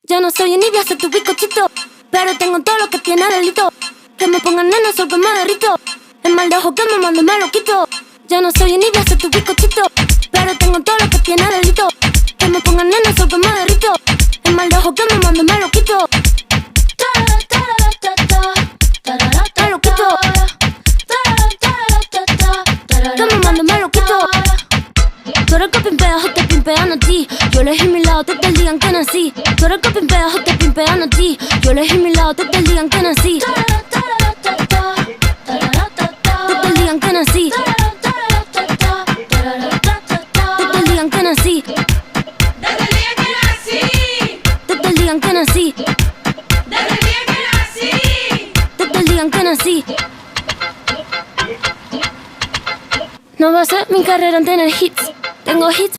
Yo no soy envidia, soy tu bizcochito, pero tengo todo lo que tiene delito. Que me pongan nena, sol que me derrito. El mal de ojo que me mando me lo quito. Yo no soy envidia, soy tu bizcochito, pero tengo todo lo que tiene delito. Que me pongan nena, sol que me derrito. El mal de ojo que me mando me lo quito. Me lo quito. Que me mando me lo quito. Tú eres que pimpeas o te pimpean a ti. Yo elegí mi lado desde el día en que nací. Tú eres que pimpeas o te pimpean a ti. Yo elegí mi lado desde el día en que nací. Desde el día en que nací. Desde el día en que nací. Desde el día en que nací. Desde el día en que nací. No va a ser mi carrera en tener hits. Tengo hits